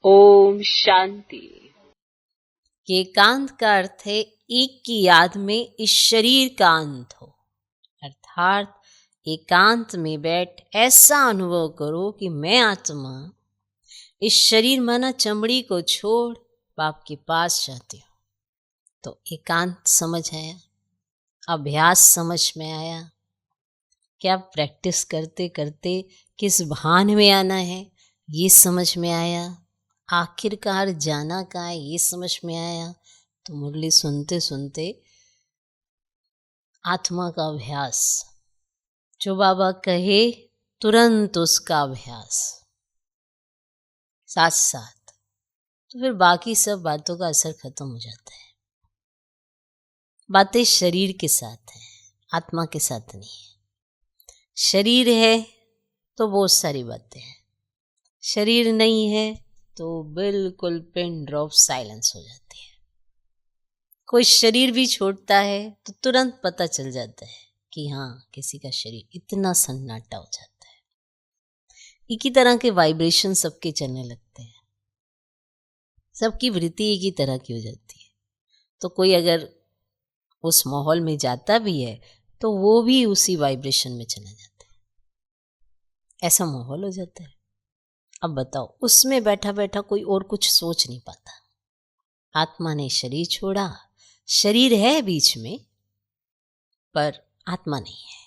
ओम शांति। एकांत का अर्थ है एक की याद में इस शरीर का अंत हो, अर्थात एकांत में बैठ ऐसा अनुभव करो कि मैं आत्मा इस शरीर माना चमड़ी को छोड़ बाप के पास जाती हूँ। तो एकांत समझ आया, अभ्यास समझ में आया। क्या प्रैक्टिस करते करते किस भान में आना है ये समझ में आया। आखिरकार जाना कहाँ है ये समझ में आया। तो मुरली सुनते सुनते आत्मा का अभ्यास, जो बाबा कहे तुरंत उसका अभ्यास साथ साथ, तो फिर बाकी सब बातों का असर खत्म हो जाता है। बातें शरीर के साथ हैं, आत्मा के साथ नहीं है। शरीर है तो बहुत सारी बातें हैं, शरीर नहीं है तो बिल्कुल पिन ड्रॉप साइलेंस हो जाती है। कोई शरीर भी छोड़ता है तो तुरंत पता चल जाता है कि हाँ, किसी का शरीर इतना सन्नाटा हो जाता है। एक ही तरह के वाइब्रेशन सबके चलने लगते हैं, सबकी वृत्ति एक ही तरह की हो जाती है। तो कोई अगर उस माहौल में जाता भी है तो वो भी उसी वाइब्रेशन में चला जाता है, ऐसा माहौल हो जाता है। अब बताओ, उसमें बैठा बैठा कोई और कुछ सोच नहीं पाता। आत्मा ने शरीर छोड़ा, शरीर है बीच में पर आत्मा नहीं है।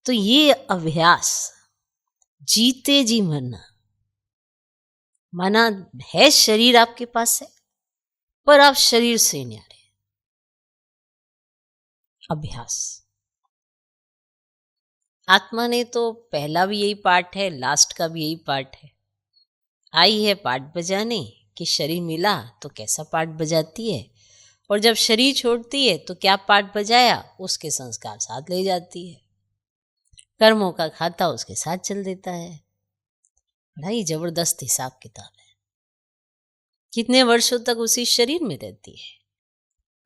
तो ये अभ्यास जीते जी मरना, माना है शरीर आपके पास है पर आप शरीर से नहीं आ रहे। अभ्यास। आत्मा ने तो पहला भी यही पार्ट है, लास्ट का भी यही पार्ट है। आई है पार्ट बजाने कि शरीर मिला तो कैसा पार्ट बजाती है, और जब शरीर छोड़ती है तो क्या पार्ट बजाया उसके संस्कार साथ ले जाती है। कर्मों का खाता उसके साथ चल देता है। बड़ा ही जबरदस्त हिसाब किताब है। कितने वर्षों तक उसी शरीर में रहती है।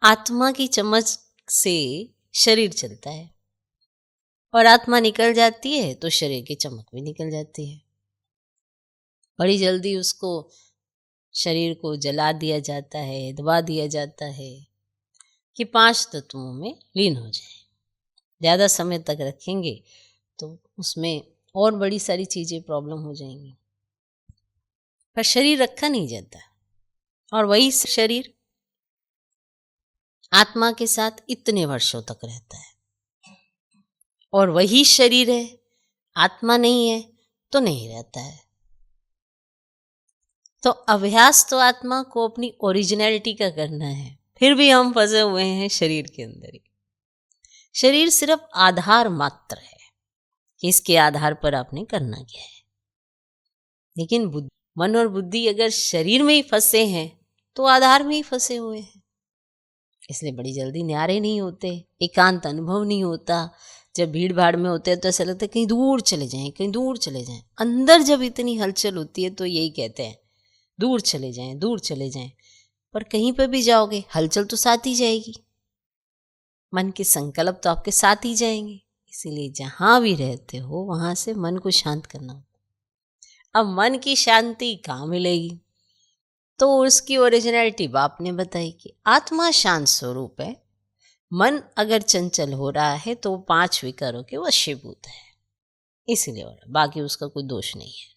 आत्मा की चमक से शरीर चलता है और आत्मा निकल जाती है तो शरीर की चमक भी निकल जाती है। बड़ी जल्दी उसको, शरीर को जला दिया जाता है, दबा दिया जाता है कि 5 तत्वों में लीन हो जाए। ज़्यादा समय तक रखेंगे तो उसमें और बड़ी सारी चीज़ें प्रॉब्लम हो जाएंगी। पर शरीर रखा नहीं जाता, और वही शरीर आत्मा के साथ इतने वर्षों तक रहता है। और वही शरीर है, आत्मा नहीं है तो नहीं रहता है। तो अभ्यास तो आत्मा को अपनी ओरिजिनलिटी का करना है, फिर भी हम फंसे हुए हैं शरीर के अंदर ही। शरीर सिर्फ आधार मात्र है कि इसके आधार पर आपने करना क्या है। लेकिन मन और बुद्धि अगर शरीर में ही फंसे हैं तो आधार में ही फंसे हुए हैं। इसलिए बड़ी जल्दी न्यारे नहीं होते, एकांत अनुभव नहीं होता। जब भीड़ भाड़ में होते हैं तो ऐसा लगता है कहीं दूर चले जाएं, कहीं दूर चले जाएं। अंदर जब इतनी हलचल होती है तो यही कहते हैं दूर चले जाएं, दूर चले जाएं। पर कहीं पर भी जाओगे हलचल तो साथ ही जाएगी, मन के संकल्प तो आपके साथ ही जाएंगे। इसीलिए जहाँ भी रहते हो वहाँ से मन को शांत करना होता। अब मन की शांति कहाँ मिलेगी? तो उसकी ओरिजिनलिटी बाप ने बताई कि आत्मा शांत स्वरूप है। मन अगर चंचल हो रहा है तो 5 विकारों के वशीभूत है, इसीलिए बाकी उसका कोई दोष नहीं है।